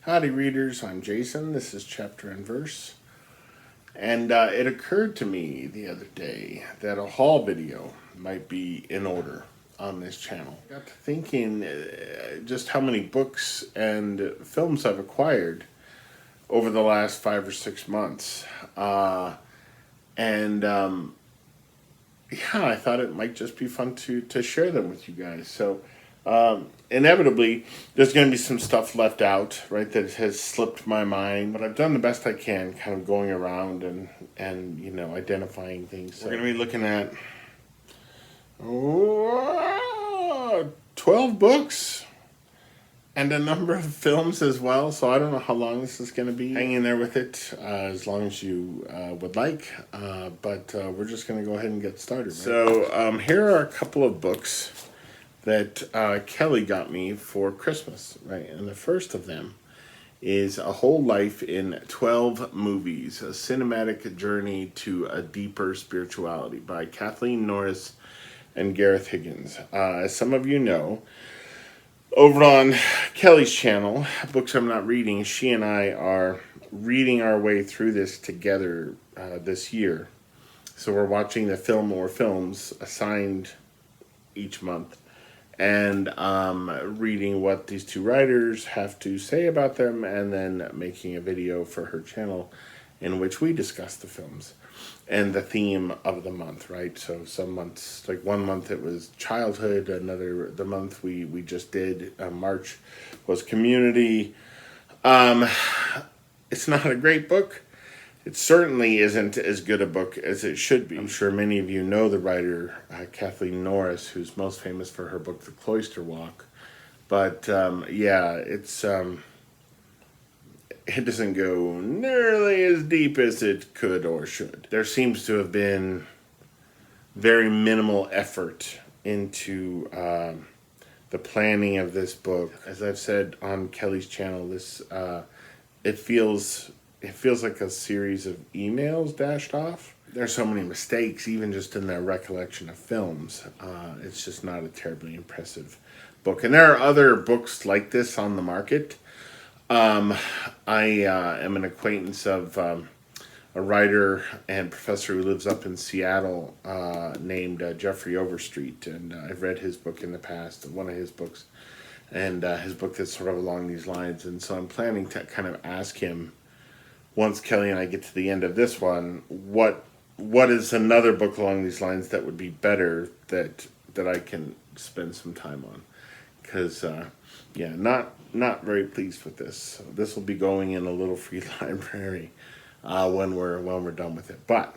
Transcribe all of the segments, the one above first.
Howdy readers, I'm Jason. This is Chapter and Verse. And it occurred to me the other day that a haul video might be in order on this channel. I got to thinking just how many books and films I've acquired over the last 5 or 6 months. Yeah, I thought it might just be fun to share them with you guys. So inevitably, there's going to be some stuff left out, right, that has slipped my mind. But I've done the best I can, kind of going around and you know, identifying things. So we're going to be looking at 12 books and a number of films as well. So I don't know how long this is going to be. Hang in there with it as long as you would like. But we're just going to go ahead and get started. Right? So here are a couple of books that Kelly got me for Christmas, right? And the first of them is A Whole Life in 12 Movies, A Cinematic Journey to a Deeper Spirituality by Kathleen Norris and Gareth Higgins. As some of you know, over on Kelly's channel, Books I'm Not Reading, she and I are reading our way through this together this year. So we're watching the film or films assigned each month and reading what these two writers have to say about them, and then making a video for her channel in which we discuss the films and the theme of the month, right? So some months, like one month it was childhood, the month we just did, March, was community. It's not a great book. It certainly isn't as good a book as it should be. I'm sure many of you know the writer, Kathleen Norris, who's most famous for her book, The Cloister Walk. But yeah, it doesn't go nearly as deep as it could or should. There seems to have been very minimal effort into the planning of this book. As I've said on Kelly's channel, this it feels like a series of emails dashed off. There's so many mistakes, even just in their recollection of films. It's just not a terribly impressive book. And there are other books like this on the market. I am an acquaintance of a writer and professor who lives up in Seattle named Jeffrey Overstreet. And I've read his book in the past, one of his books. And his book that's sort of along these lines. And so I'm planning to kind of ask him, once Kelly and I get to the end of this one, what is another book along these lines that would be better that I can spend some time on? Because yeah, not very pleased with this. So this will be going in a little free library when we're done with it. But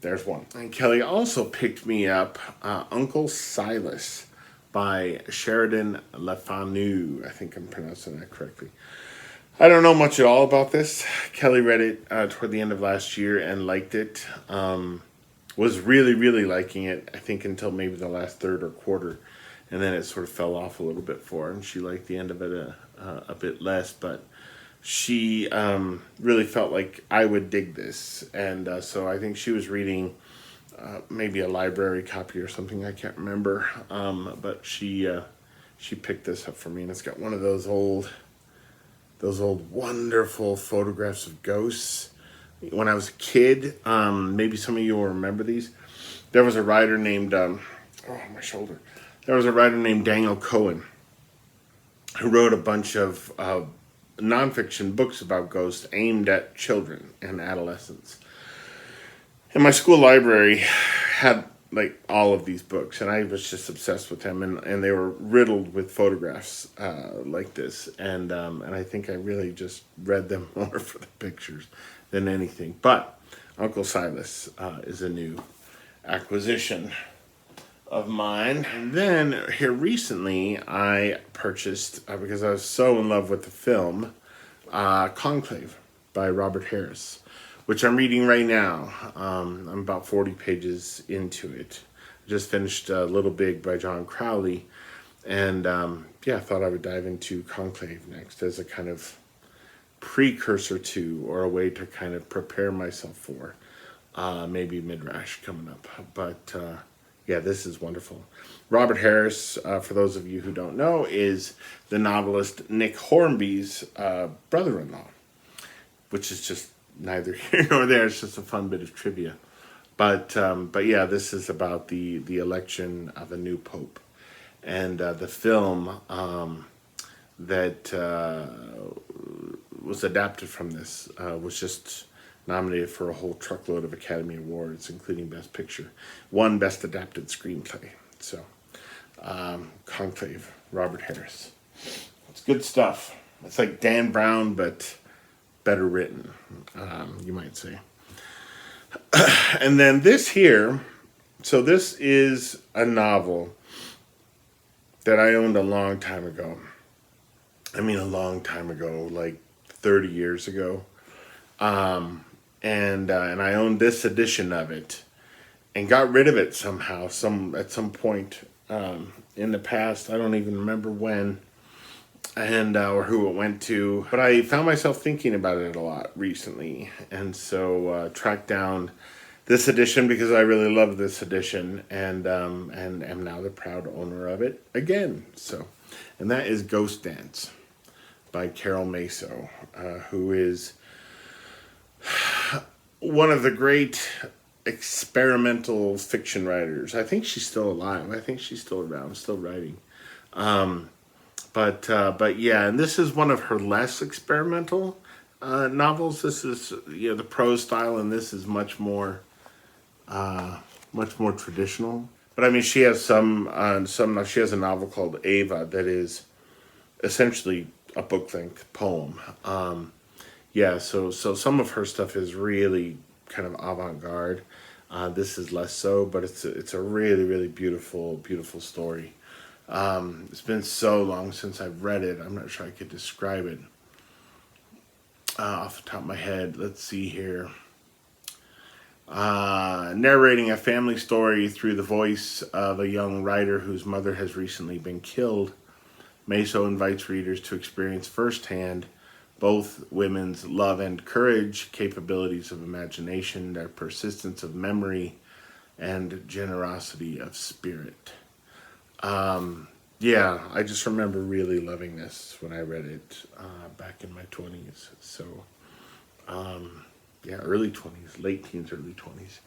there's one. And Kelly also picked me up Uncle Silas by Sheridan Le Fanu. I think I'm pronouncing that correctly. I don't know much at all about this. Kelly read it toward the end of last year and liked it. Was really, really liking it, I think, until maybe the last third or quarter. And then it sort of fell off a little bit for her, and she liked the end of it a bit less. But she really felt like I would dig this. And so I think she was reading maybe a library copy or something. I can't remember. But she picked this up for me, and it's got one of those old wonderful photographs of ghosts. When I was a kid, maybe some of you will remember these. There was a writer named, my shoulder. There was a writer named Daniel Cohen who wrote a bunch of nonfiction books about ghosts aimed at children and adolescents. And my school library had like all of these books, and I was just obsessed with them, and they were riddled with photographs like this, and I think I really just read them more for the pictures than anything. But Uncle Silas is a new acquisition of mine. And then here recently I purchased, because I was so in love with the film, Conclave by Robert Harris, which I'm reading right now. I'm about 40 pages into it. I just finished Little Big by John Crowley. And yeah, I thought I would dive into Conclave next as a kind of precursor to, or a way to kind of prepare myself for maybe Midrash coming up. But yeah, this is wonderful. Robert Harris, for those of you who don't know, is the novelist Nick Hornby's brother-in-law, which is just neither here nor there. It's just a fun bit of trivia. But yeah, this is about the election of a new pope, and the film that was adapted from this was just nominated for a whole truckload of Academy Awards, including Best Picture, won Best Adapted Screenplay. So, Conclave, Robert Harris. It's good stuff. It's like Dan Brown, but better written, you might say. And then this here, so this is a novel that I owned a long time ago. I mean, a long time ago, like 30 years ago. And I owned this edition of it and got rid of it somehow, at some point in the past. I don't even remember when and or who it went to. But I found myself thinking about it a lot recently, and so tracked down this edition because I really love this edition, and am now the proud owner of it again. So, and that is Ghost Dance by Carol Maso, who is one of the great experimental fiction writers. I think she's still alive. I think she's still around, still writing. But yeah, and this is one of her less experimental novels. This is the prose style, and this is much more traditional. But I mean, she has she has a novel called Ava that is essentially a book-length poem. Yeah, so some of her stuff is really kind of avant-garde. This is less so, but it's a really, really beautiful story. It's been so long since I've read it. I'm not sure I could describe it off the top of my head. Let's see here. Narrating a family story through the voice of a young writer whose mother has recently been killed, Maso invites readers to experience firsthand both women's love and courage, capabilities of imagination, their persistence of memory, and generosity of spirit. Yeah, I just remember really loving this when I read it back in my 20s. So, yeah, early 20s, late teens, early 20s.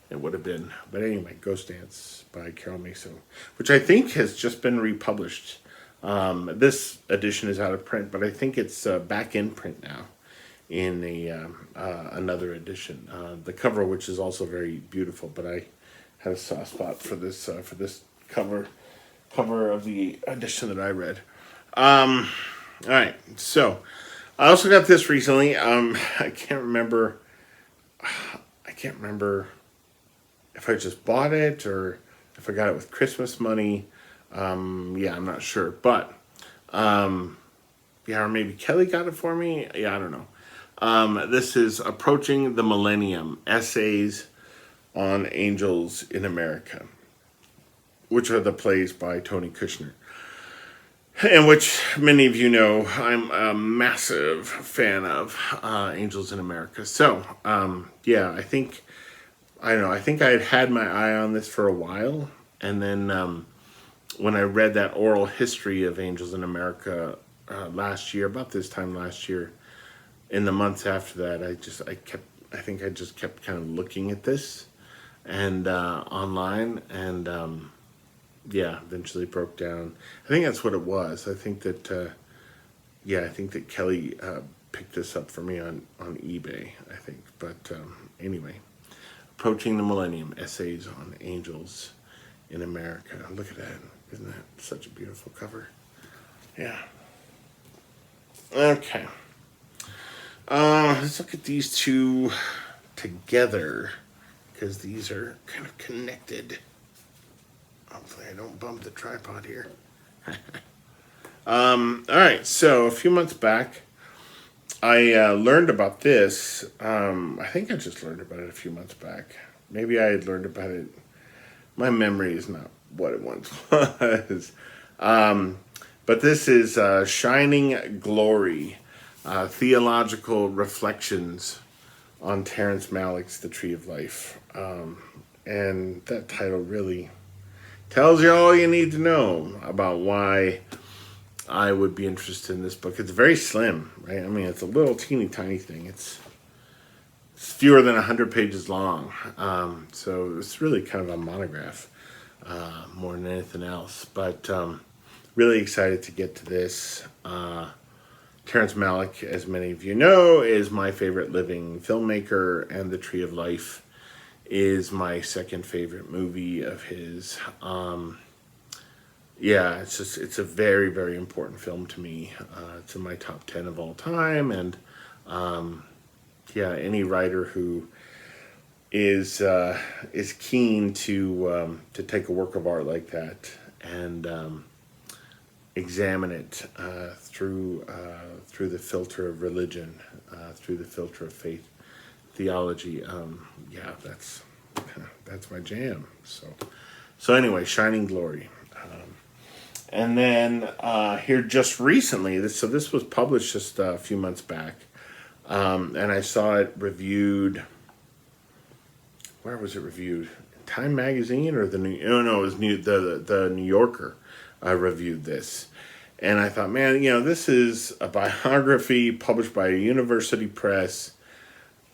It would have been. But anyway, Ghost Dance by Carol Maso, which I think has just been republished. This edition is out of print, but I think it's back in print now in another edition. The cover, which is also very beautiful, but I had a soft spot for this cover of the edition that I read. All right, so I also got this recently. I can't remember if I just bought it or if I got it with Christmas money. Yeah, I'm not sure, but yeah, or maybe Kelly got it for me. Yeah, I don't know. This is Approaching the Millennium: Essays on Angels in America, which are the plays by Tony Kushner, and which many of you know I'm a massive fan of, Angels in America. So, yeah, I think I had had my eye on this for a while, and then when I read that oral history of Angels in America last year, about this time last year, in the months after that, I think I just kept kind of looking at this and online, and yeah, eventually broke down. I think that's what it was. I think that Kelly picked this up for me on eBay, I think. But anyway, Approaching the Millennium: Essays on Angels in America. Look at that. Isn't that such a beautiful cover? Yeah. Okay. Let's look at these two together, because these are kind of connected. Hopefully I don't bump the tripod here. All right, so a few months back, I learned about this. I think I just learned about it a few months back. Maybe I had learned about it. My memory is not what it once was. But this is Shining Glory, Theological Reflections on Terrence Malick's The Tree of Life. And that title really tells you all you need to know about why I would be interested in this book. It's very slim, right? I mean, it's a little teeny tiny thing. It's fewer than 100 pages long. So it's really kind of a monograph more than anything else. But really excited to get to this. Terrence Malick, as many of you know, is my favorite living filmmaker, and The Tree of Life is my second favorite movie of his. Yeah, it's a very, very important film to me. It's in my top 10 of all time, and yeah, any writer who is keen to take a work of art like that and examine it through the filter of religion, through the filter of faith, theology. Yeah, that's my jam. So anyway, Shining Glory. And then here just recently, this was published just a few months back, and I saw it reviewed. Where was it reviewed? Time Magazine or the New? No, it was the New Yorker reviewed this, and I thought, man, this is a biography published by a university press.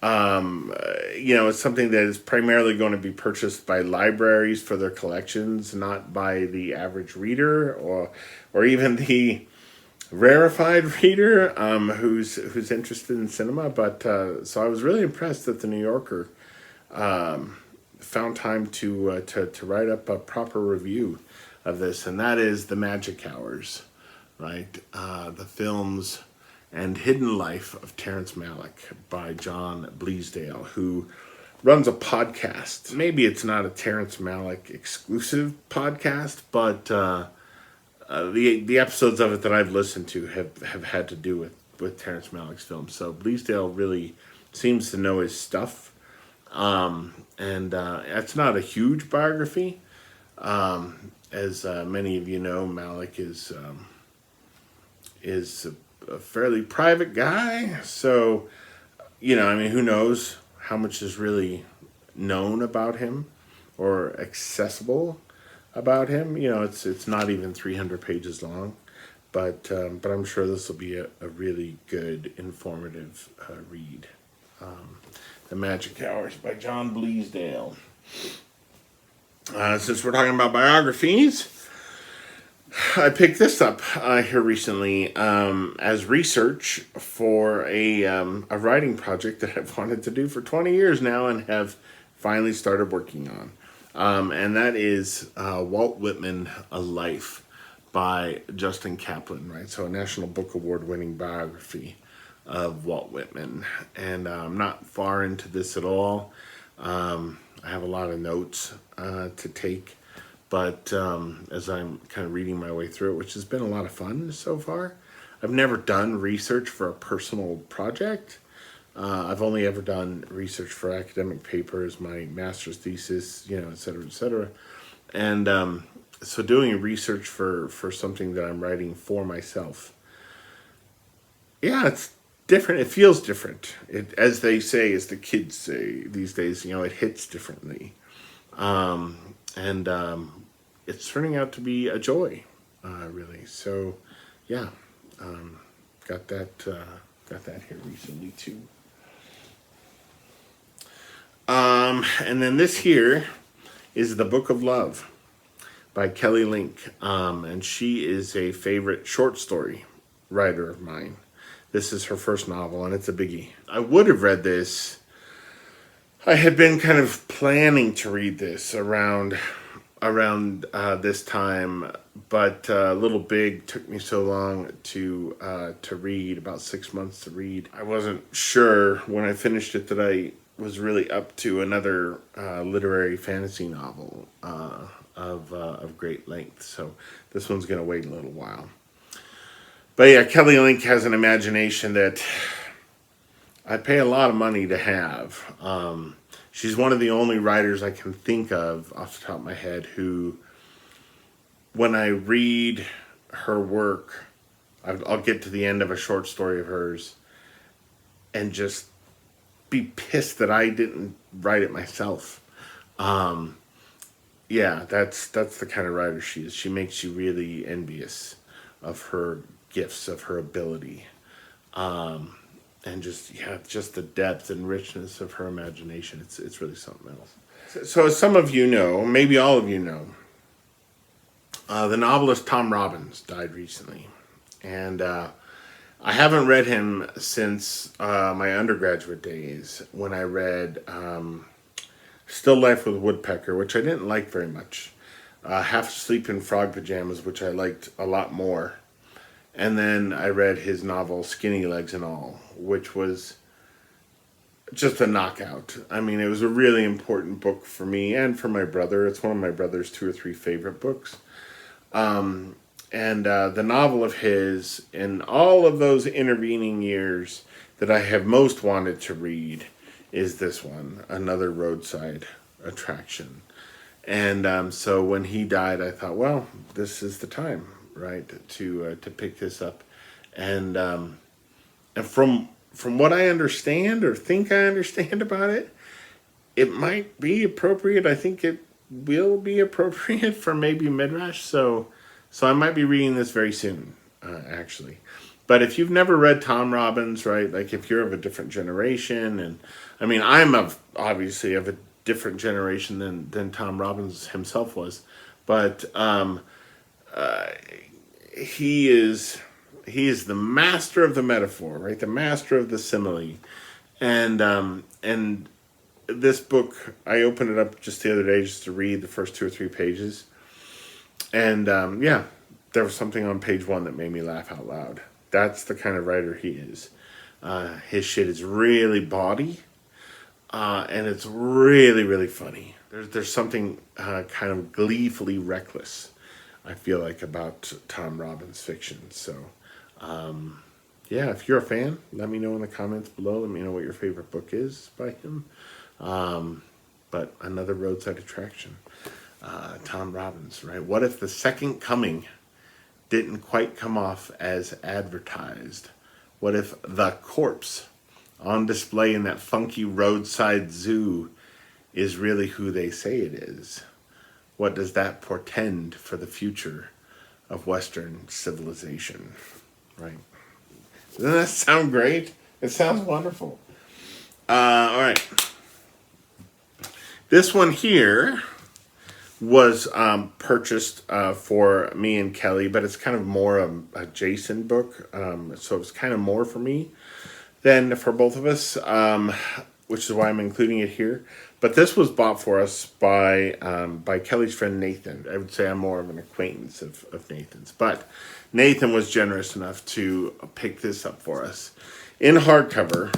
It's something that is primarily going to be purchased by libraries for their collections, not by the average reader or even the rarefied reader who's interested in cinema. But so I was really impressed that the New Yorker found time to write up a proper review of this, and that is The Magic Hours, right? The films and Hidden Life of Terrence Malick by John Bleasdale, who runs a podcast. Maybe it's not a Terrence Malick exclusive podcast, but the episodes of it that I've listened to have had to do with Terrence Malick's films. So Bleasdale really seems to know his stuff. And it's not a huge biography. As many of you know, Malick is a fairly private guy. So, who knows how much is really known about him or accessible about him. It's not even 300 pages long, but I'm sure this will be a really good, informative read. The Magic Hours by John Bleasdale. Since we're talking about biographies, I picked this up here recently as research for a writing project that I've wanted to do for 20 years now and have finally started working on. And that is Walt Whitman, A Life by Justin Kaplan, right? So a National Book Award winning biography of Walt Whitman. And I'm not far into this at all. I have a lot of notes to take. But as I'm kind of reading my way through it, which has been a lot of fun so far, I've never done research for a personal project. I've only ever done research for academic papers, my master's thesis, et cetera, et cetera. And so doing research for something that I'm writing for myself, yeah, it's different. It feels different. As they say, as the kids say these days, it hits differently. And it's turning out to be a joy, really. So, yeah, got that here recently too. And then this here is The Book of Love by Kelly Link, and she is a favorite short story writer of mine. This is her first novel, and it's a biggie. I would have read this. I had been kind of planning to read this around this time, but Little Big took me so long to read, about 6 months to read. I wasn't sure when I finished it that I was really up to another literary fantasy novel of great length. So this one's going to wait a little while. But yeah, Kelly Link has an imagination that I'd pay a lot of money to have. She's one of the only writers I can think of off the top of my head who, when I read her work, I'll get to the end of a short story of hers and just be pissed that I didn't write it myself. yeah, that's the kind of writer she is. She makes you really envious of her gifts, of her ability, and just the depth and richness of her imagination. It's really something else. So as some of you know, maybe all of you know, the novelist Tom Robbins died recently, and I haven't read him since my undergraduate days when I read Still Life with Woodpecker, which I didn't like very much. Half Asleep in Frog Pajamas, which I liked a lot more. And then I read his novel Skinny Legs and All, which was just a knockout. I mean, it was a really important book for me and for my brother. It's one of my brother's 2 or 3 favorite books. And the novel of his, in all of those intervening years that I have most wanted to read, is this one, Another Roadside Attraction. And so when he died, I thought, well, this is the time, right, to pick this up. And from what I understand or think I understand about it, it might be appropriate. I think it will be appropriate for maybe Midrash. So I might be reading this very soon, actually. But if you've never read Tom Robbins, right, like if you're of a different generation, and I mean, obviously of a different generation than Tom Robbins himself was, but he is the master of the metaphor, right, the master of the simile, and this book, I opened it up just the other day just to read the first 2 or 3 pages, and yeah, there was something on page 1 that made me laugh out loud. That's the kind of writer he is. His shit is really bawdy, and it's really, really funny. There's something kind of gleefully reckless, I feel like, about Tom Robbins' fiction. So, yeah, if you're a fan, let me know in the comments below. Let me know what your favorite book is by him. But Another Roadside Attraction. Tom Robbins, right? What if the second coming didn't quite come off as advertised? What if the corpse on display in that funky roadside zoo is really who they say it is? What does that portend for the future of Western civilization, right? Doesn't that sound great? It sounds wonderful. All right. This one here was purchased for me and Kelly, but it's kind of more a Jason book, so it's kind of more for me than for both of us, which is why I'm including it here. But this was bought for us by Kelly's friend Nathan. I would say I'm more of an acquaintance of Nathan's, but Nathan was generous enough to pick this up for us in hardcover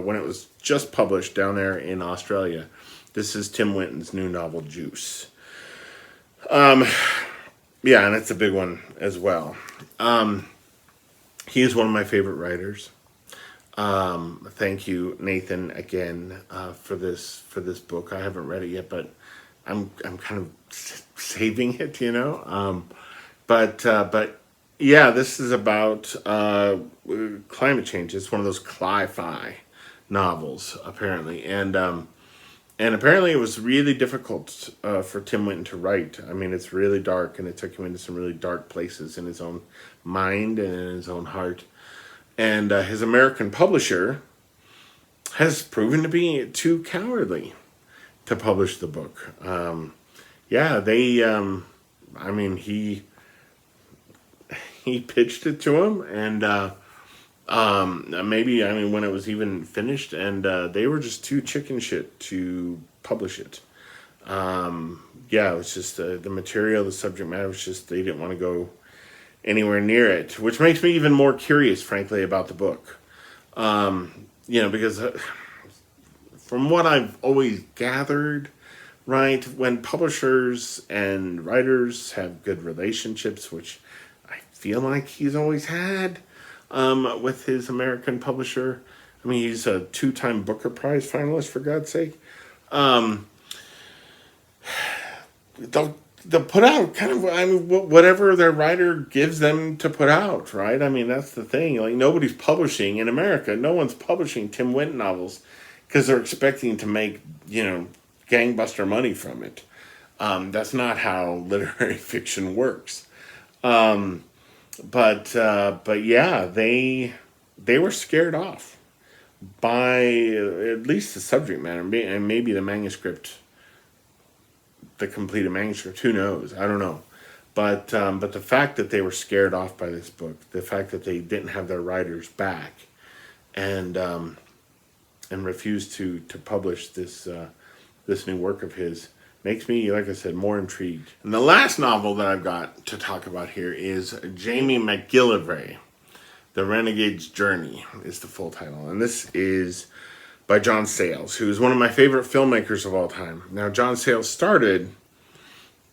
when it was just published down there in Australia. This is Tim Winton's new novel, Juice. Yeah, and it's a big one as well. He is one of my favorite writers. Thank you, Nathan, again, for this book. I haven't read it yet, but I'm kind of saving it, you know. But yeah, this is about climate change. It's one of those cli-fi novels, apparently, and apparently it was really difficult for Tim Winton to write. I mean, it's really dark, and it took him into some really dark places in his own mind and in his own heart. And his American publisher has proven to be too cowardly to publish the book. Yeah, I mean, he pitched it to him, and maybe, I mean, when it was even finished, and they were just too chicken shit to publish it. Yeah, it was just the material, the subject matter was just, they didn't want to go anywhere near it, which makes me even more curious, frankly, about the book. You know, because from what I've always gathered, right, when publishers and writers have good relationships, which I feel like he's always had with his American publisher. I mean, he's a 2-time Booker Prize finalist, for God's sake. They'll put out kind of, I mean, whatever their writer gives them to put out, right? I mean, that's the thing. Like, nobody's publishing in America. No one's publishing Tim Winton novels because they're expecting to make, you know, gangbuster money from it. That's not how literary fiction works. Um, but yeah, they were scared off by at least the subject matter and maybe the manuscript, the completed manuscript. Who knows? I don't know. But the fact that they were scared off by this book, the fact that they didn't have their writers back, and refused to publish this new work of his, makes me, like I said, more intrigued. And the last novel that I've got to talk about here is Jamie McGillivray. The Renegade's Journey is the full title. And this is by John Sayles, who is one of my favorite filmmakers of all time. Now, John Sayles started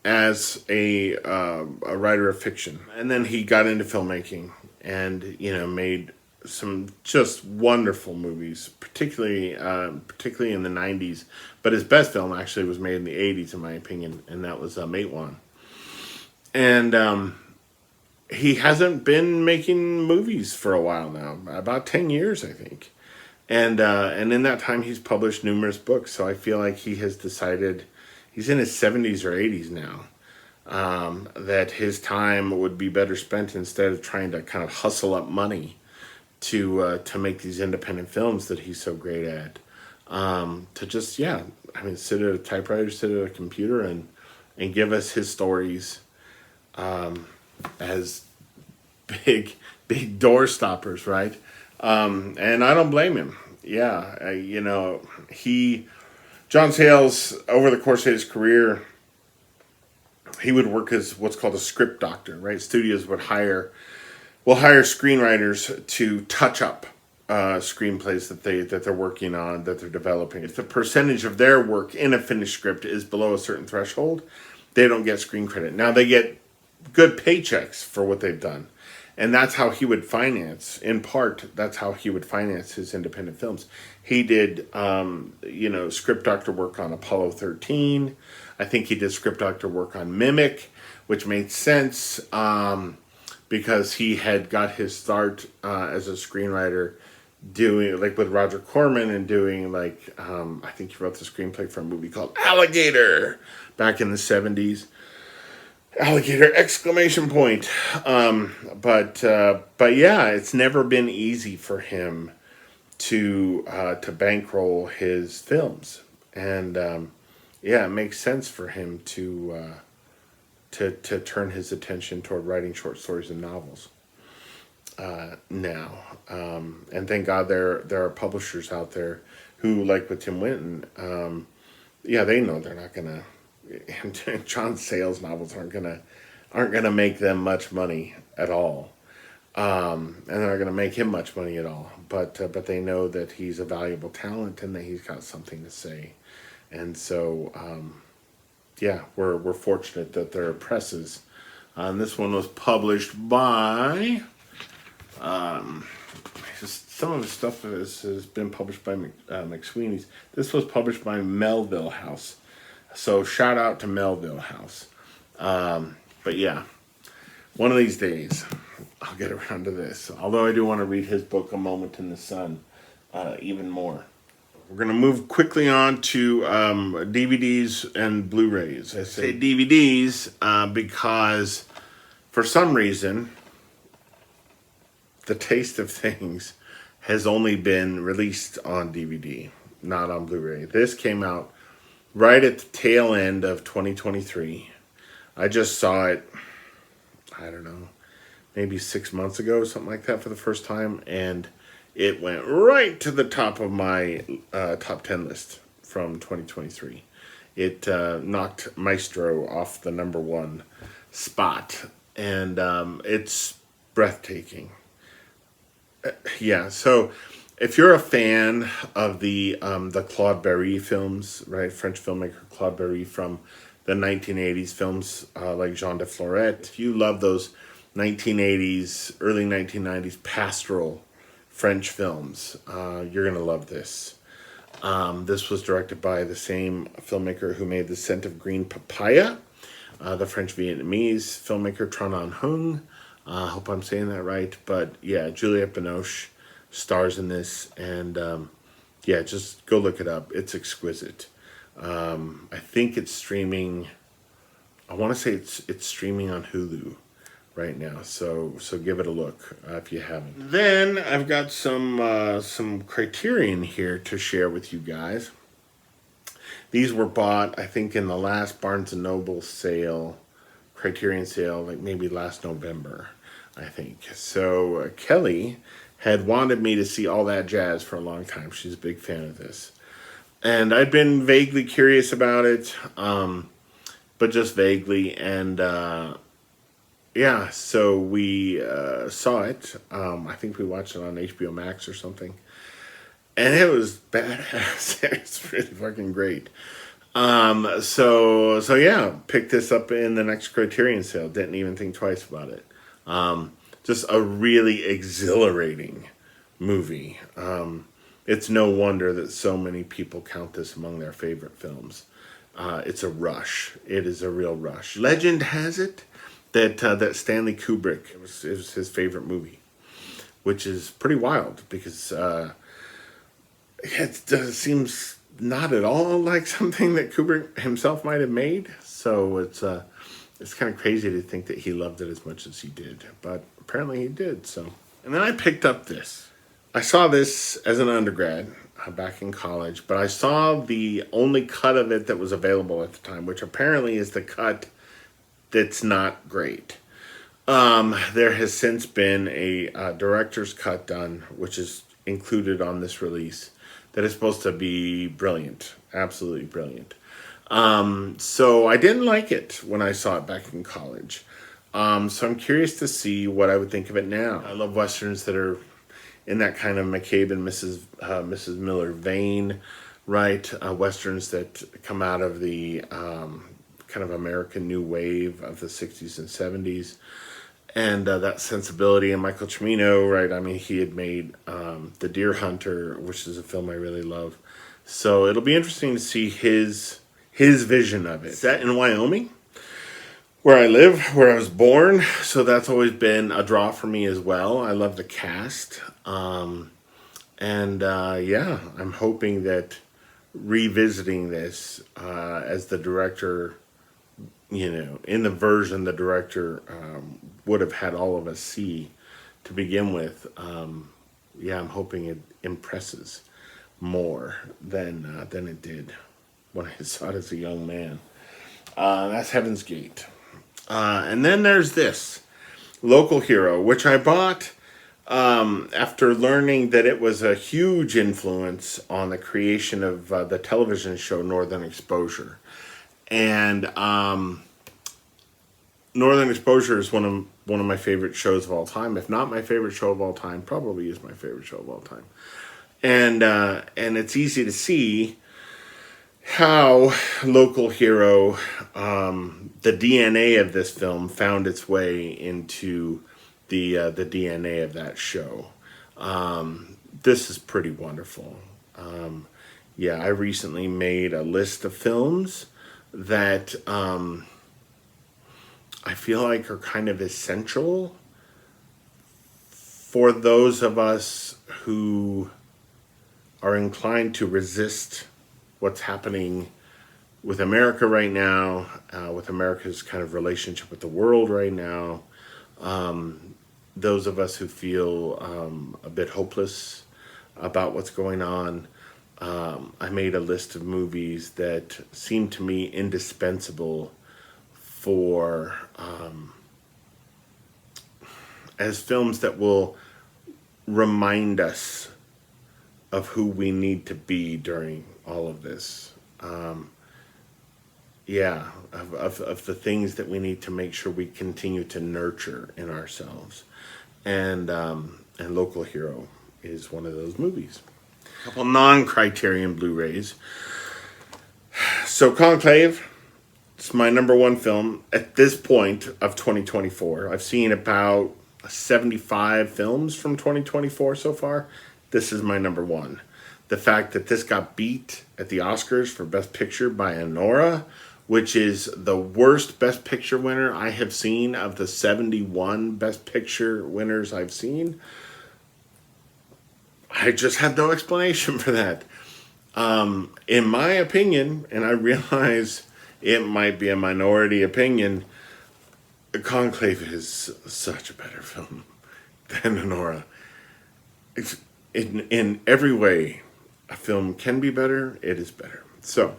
as a writer of fiction, and then he got into filmmaking and, made some just wonderful movies, particularly in the 90s. But his best film actually was made in the 80s, in my opinion, and that was Matewan. And he hasn't been making movies for a while now, about 10 years, I think. And in that time, he's published numerous books. So I feel like he has decided, he's in his 70s or 80s now, that his time would be better spent, instead of trying to kind of hustle up money to make these independent films that he's so great at. To just, sit at a typewriter, sit at a computer, and give us his stories as big door stoppers, right? And I don't blame him. Yeah, John Sayles, over the course of his career, he would work as what's called a script doctor, right? Studios will hire screenwriters to touch up screenplays that they're working on, that they're developing. If the percentage of their work in a finished script is below a certain threshold, they don't get screen credit. Now, they get good paychecks for what they've done. And that's how he would finance, in part, that's how he would finance his independent films. He did, script doctor work on Apollo 13. I think he did script doctor work on Mimic, which made sense because he had got his start as a screenwriter doing, like, with Roger Corman, and doing, like, I think he wrote the screenplay for a movie called Alligator back in the 70s. Alligator! Exclamation point. But yeah, it's never been easy for him to bankroll his films, and it makes sense for him to turn his attention toward writing short stories and novels now. And thank God there are publishers out there who, like with Tim Winton, they know they're not gonna. John Sayles novels aren't gonna make them much money at all, and they're not gonna make him much money at all. But they know that he's a valuable talent and that he's got something to say, and so we're fortunate that there are presses. And this one was published by. Some of his stuff has been published by McSweeney's. This was published by Melville House. So shout out to Melville House. But yeah, one of these days I'll get around to this. Although I do want to read his book, A Moment in the Sun, even more. We're going to move quickly on to DVDs and Blu-rays. I say DVDs because for some reason the Taste of Things has only been released on DVD, not on Blu-ray. This came out right at the tail end of 2023. I just saw it, I don't know, maybe 6 months ago, something like that, for the first time, and it went right to the top of my top 10 list from 2023. It knocked Maestro off the number one spot, and it's breathtaking. So if you're a fan of the Claude Berry films, right, French filmmaker Claude Berry from the 1980s films like Jean de Florette, if you love those 1980s, early 1990s pastoral French films, you're going to love this. This was directed by the same filmmaker who made The Scent of Green Papaya, the French-Vietnamese filmmaker Tran Anh Hung. I hope I'm saying that right. But yeah, Juliette Binoche stars in this, and just go look it up. It's exquisite. I think it's streaming I want to say it's streaming on Hulu right now, so give it a look if you haven't. Then I've got some Criterion here to share with you guys. These were bought, I think, in the last Barnes and Noble sale, Criterion sale, like maybe last November, I think. So Kelly had wanted me to see All That Jazz for a long time. She's a big fan of this, and I'd been vaguely curious about it, but just vaguely, and yeah, so we saw it. I think we watched it on HBO Max or something. And it was badass. It's really fucking great. So yeah, picked this up in the next Criterion sale. Didn't even think twice about it. Just a really exhilarating movie. It's no wonder that so many people count this among their favorite films. It's a rush. It is a real rush. Legend has it that Stanley Kubrick, it was his favorite movie, which is pretty wild because it seems not at all like something that Kubrick himself might have made. So it's kind of crazy to think that he loved it as much as he did, but apparently he did. So, and then I picked up this. I saw this as an undergrad back in college, but I saw the only cut of it that was available at the time, which apparently is the cut that's not great. There has since been a director's cut done, which is included on this release, that is supposed to be brilliant, absolutely brilliant. So I didn't like it when I saw it back in college. So I'm curious to see what I would think of it now. I love Westerns that are in that kind of McCabe and Mrs. Miller vein, right? Westerns that come out of the kind of American New Wave of the 60s and 70s. And that sensibility. And Michael Cimino, right? I mean, he had made The Deer Hunter, which is a film I really love. So it'll be interesting to see his vision of it. Set in Wyoming, where I live, where I was born. So that's always been a draw for me as well. I love the cast. Yeah, I'm hoping that revisiting this as the director, in the version the director would have had all of us see to begin with, I'm hoping it impresses more than it did when I saw it as a young man. That's Heaven's Gate. And then there's this, Local Hero, which I bought after learning that it was a huge influence on the creation of the television show Northern Exposure. And Northern Exposure is one of my favorite shows of all time. If not my favorite show of all time, probably is my favorite show of all time. And it's easy to see how Local Hero, the DNA of this film, found its way into the DNA of that show. This is pretty wonderful. I recently made a list of films that I feel like are kind of essential for those of us who are inclined to resist what's happening with America right now, with America's kind of relationship with the world right now. Those of us who feel a bit hopeless about what's going on. I made a list of movies that seem to me indispensable for as films that will remind us of who we need to be during all of this. Of the things that we need to make sure we continue to nurture in ourselves. And Local Hero is one of those movies. A couple non-Criterion Blu-rays. So Conclave, it's my number one film at this point of 2024. I've seen about 75 films from 2024 so far. This is my number one. The fact that this got beat at the Oscars for Best Picture by Anora, which is the worst Best Picture winner I have seen of the 71 Best Picture winners I've seen. I just have no explanation for that. In my opinion, and I realize it might be a minority opinion. Conclave is such a better film than Honora. It's, in every way, a film can be better. It is better. So,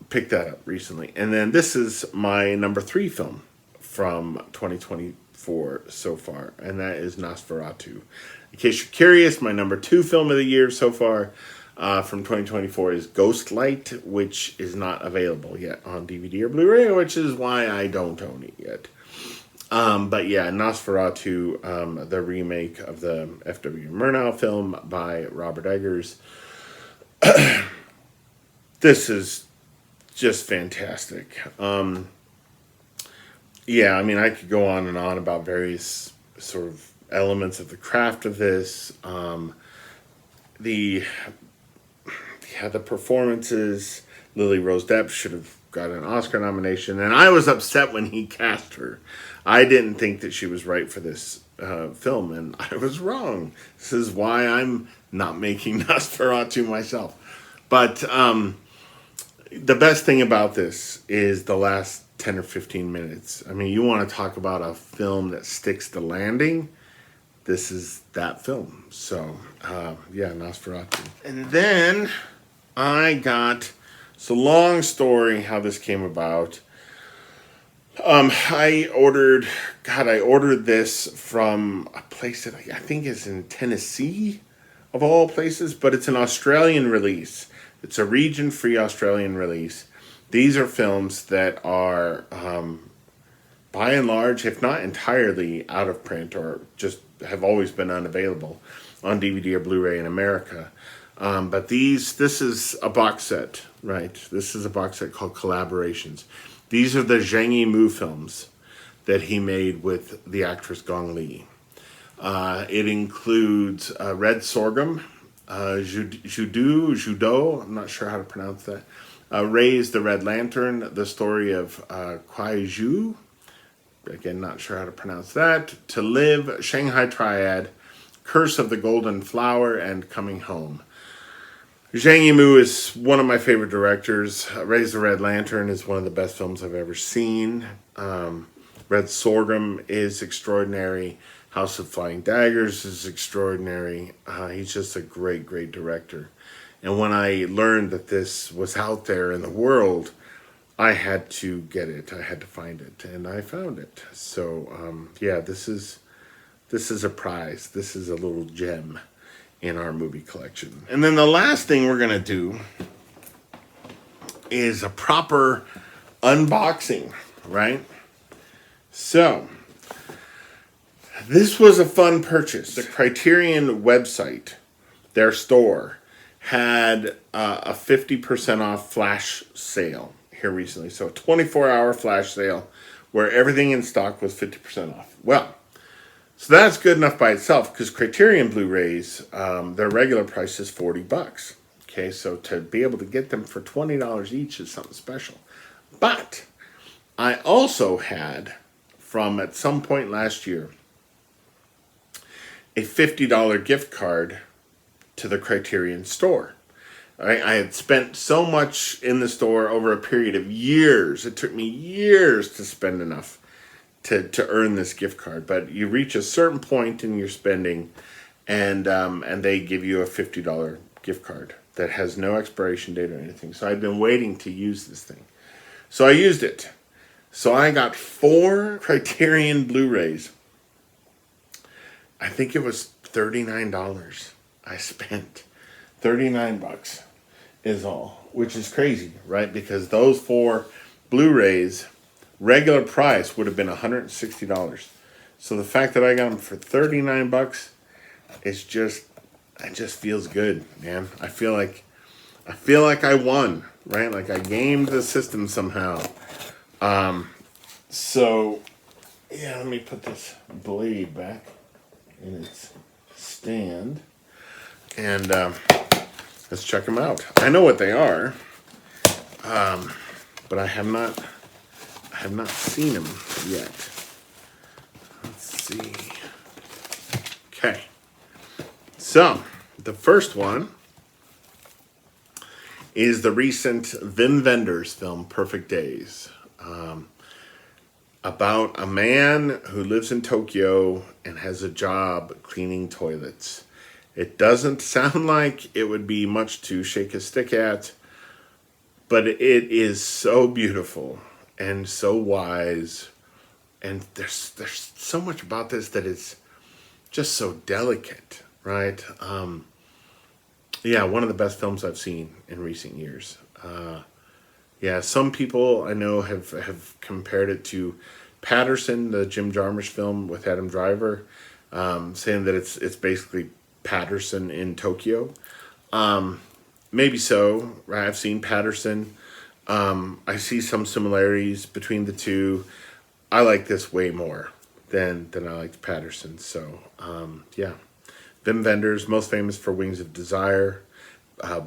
picked that up recently. And then this is my number 3 film from 2024 so far, and that is Nosferatu. In case you're curious, my number 2 film of the year so far from 2024 is Ghostlight, which is not available yet on DVD or Blu-ray, which is why I don't own it yet. But yeah, Nosferatu, the remake of the F.W. Murnau film by Robert Eggers. This is just fantastic. Yeah, I mean, I could go on and on about various sort of elements of the craft of this. The performances. Lily Rose Depp should have got an Oscar nomination, and I was upset when he cast her. I didn't think that she was right for this film, and I was wrong. This is why I'm not making Nosferatu myself. But the best thing about this is the last 10 or 15 minutes. I mean, you want to talk about a film that sticks the landing? This is that film. So, yeah, Nosferatu. And then I got... It's a long story how this came about. I ordered this from a place that I think is in Tennessee, of all places, but it's an Australian release. It's a region-free Australian release. These are films that are, by and large, if not entirely out of print or just have always been unavailable on DVD or Blu-ray in America. But this is a box set, right? This is a box set called Collaborations. These are the Zhang Yimou films that he made with the actress Gong Li. It includes Red Sorghum, Judo, I'm not sure how to pronounce that. Raise the Red Lantern, the story of Kuai Zhu, again, not sure how to pronounce that. To Live, Shanghai Triad, Curse of the Golden Flower, and Coming Home. Zhang Yimou is one of my favorite directors. Raise the Red Lantern is one of the best films I've ever seen. Red Sorghum is extraordinary. House of Flying Daggers is extraordinary. He's just a great, great director. And when I learned that this was out there in the world, I had to get it. I had to find it, and I found it. So, yeah, this is a prize. This is a little gem in our movie collection. And then the last thing we're gonna do is a proper unboxing, right? So, this was a fun purchase. The Criterion website, their store, had a 50% off flash sale here recently. So a 24-hour flash sale where everything in stock was 50% off. Well, so that's good enough by itself because Criterion Blu-rays, their regular price is $40. Okay, so to be able to get them for $20 each is something special. But I also had, from at some point last year, a $50 gift card to the Criterion store. I had spent so much in the store over a period of years. It took me years to spend enough to earn this gift card. But you reach a certain point in your spending, and they give you a $50 gift card that has no expiration date or anything. So I'd been waiting to use this thing. So I used it. So I got 4 Criterion Blu-rays. I think it was $39 I spent. $39 is all, which is crazy, right? Because those 4 Blu-rays, regular price would have been $160. So the fact that I got them for $39 is just, it just feels good, man. I feel like I won, right? Like I gamed the system somehow. So yeah, let me put this blade back in its stand, and let's check them out. I know what they are, but I have not seen them yet. Let's see. Okay, so the first one is the recent Wim Wenders film, Perfect Days. About a man who lives in Tokyo and has a job cleaning toilets. It doesn't sound like it would be much to shake a stick at, but it is so beautiful and so wise. And there's so much about this that is just so delicate, right? Yeah, one of the best films I've seen in recent years. Yeah, some people I know have compared it to Patterson, the Jim Jarmusch film with Adam Driver, saying that it's basically Patterson in Tokyo. Maybe so. Right? I've seen Patterson. I see some similarities between the two. I like this way more than I liked Patterson. So yeah, Wim Wenders, most famous for Wings of Desire,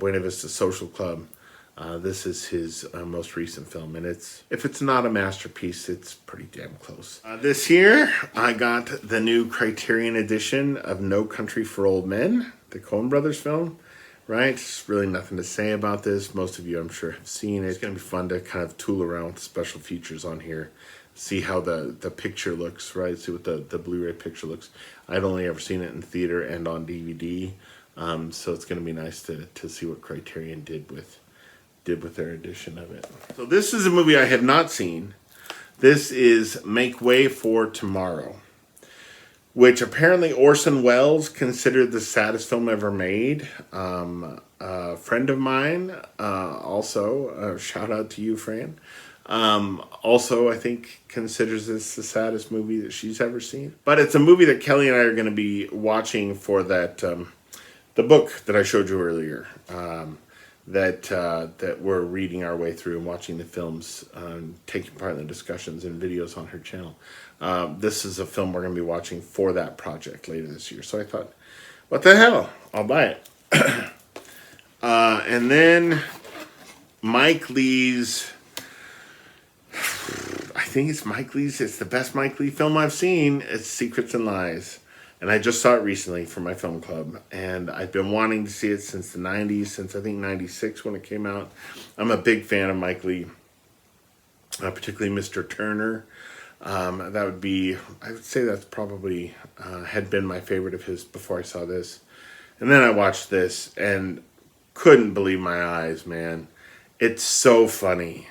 Buena Vista Social Club. This is his most recent film, and if it's not a masterpiece, it's pretty damn close. This year, I got the new Criterion edition of No Country for Old Men, the Coen Brothers film. Right, there's really nothing to say about this. Most of you, I'm sure, have seen it. It's going to be fun to kind of tool around with the special features on here, see how the picture looks, right? See what the Blu-ray picture looks. I'd only ever seen it in theater and on DVD, so it's going to be nice to see what Criterion did with their edition of it. So this is a movie I have not seen. This is Make Way for Tomorrow, which apparently Orson Welles considered the saddest film ever made. A friend of mine, also, shout out to you, Fran, also I think considers this the saddest movie that she's ever seen. But it's a movie that Kelly and I are going to be watching for that, the book that I showed you earlier. That we're reading our way through and watching the films, taking part in the discussions and videos on her channel. This is a film we're going to be watching for that project later this year. So I thought, what the hell? I'll buy it. And then Mike Leigh's, I think it's Mike Leigh's, it's the best Mike Leigh film I've seen. It's Secrets and Lies. And I just saw it recently for my film club. And I've been wanting to see it since the 90s, since I think 96 when it came out. I'm a big fan of Mike Leigh, particularly Mr. Turner. That would be, I would say that's probably had been my favorite of his before I saw this. And then I watched this and couldn't believe my eyes, man. It's so funny.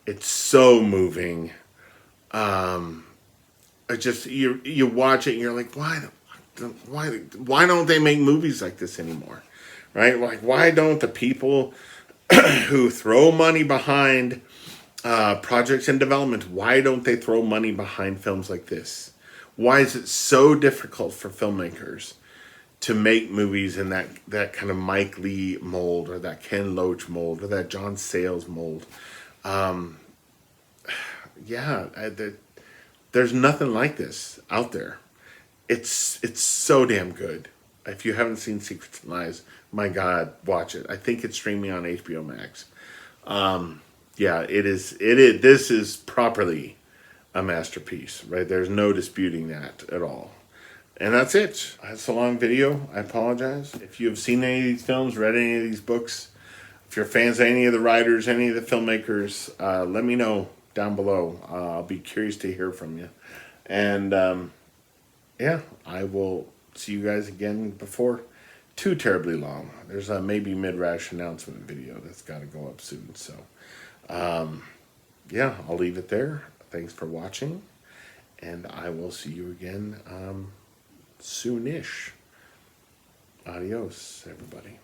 It's so moving. You watch it and you're like, why don't they make movies like this anymore? Right? Like, why don't the people who throw money behind projects in development, why don't they throw money behind films like this? Why is it so difficult for filmmakers to make movies in that kind of Mike Leigh mold, or that Ken Loach mold, or that John Sayles mold? There's nothing like this out there. It's so damn good. If you haven't seen Secrets and Lies, my God, watch it. I think it's streaming on HBO Max. Yeah, it is. This is properly a masterpiece, right? There's no disputing that at all. And that's it. That's a long video. I apologize. If you have seen any of these films, read any of these books, if you're fans of any of the writers, any of the filmmakers, let me know down below. I'll be curious to hear from you. And yeah, I will see you guys again before too terribly long. There's a maybe mid-rash announcement video that's got to go up soon. So yeah, I'll leave it there. Thanks for watching, and I will see you again soonish. Adios, everybody.